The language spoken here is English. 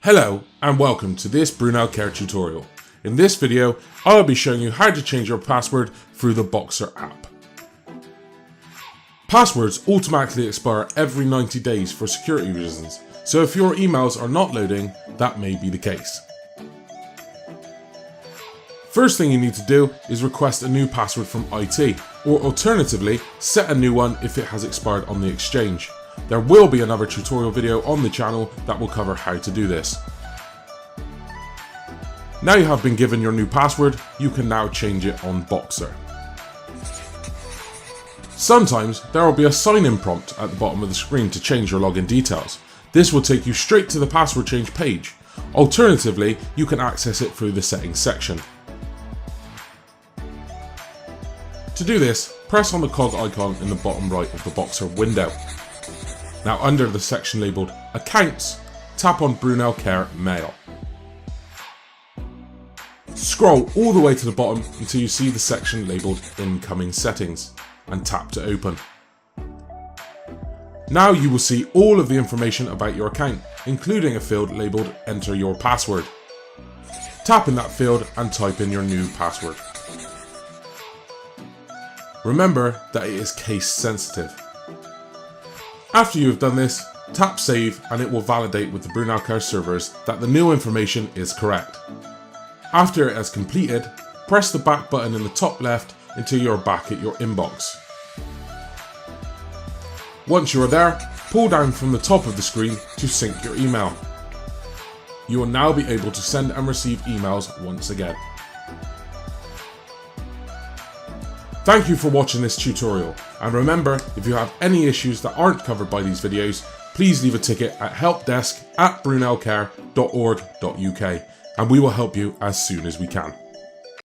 Hello and welcome to this Brunelcare tutorial. In this video, I'll be showing you how to change your password through the Boxer app. Passwords automatically expire every 90 days for security reasons, so if your emails are not loading, that may be the case. First thing you need to do is request a new password from IT, or alternatively, set a new one if it has expired on the exchange. There will be another tutorial video on the channel that will cover how to do this. Now you have been given your new password, you can now change it on Boxer. Sometimes there will be a sign-in prompt at the bottom of the screen to change your login details. This will take you straight to the password change page. Alternatively, you can access it through the settings section. To do this, press on the cog icon in the bottom right of the Boxer window. Now under the section labelled Accounts, tap on Brunelcare Mail. Scroll all the way to the bottom until you see the section labelled Incoming Settings and tap to open. Now you will see all of the information about your account, including a field labelled Enter Your Password. Tap in that field and type in your new password. Remember that it is case sensitive. After you have done this, tap Save and it will validate with the Brunelcare servers that the new information is correct. After it has completed, press the back button in the top left until you are back at your inbox. Once you are there, pull down from the top of the screen to sync your email. You will now be able to send and receive emails once again. Thank you for watching this tutorial, and remember, if you have any issues that aren't covered by these videos, please leave a ticket at helpdesk@brunelcare.org.uk and we will help you as soon as we can.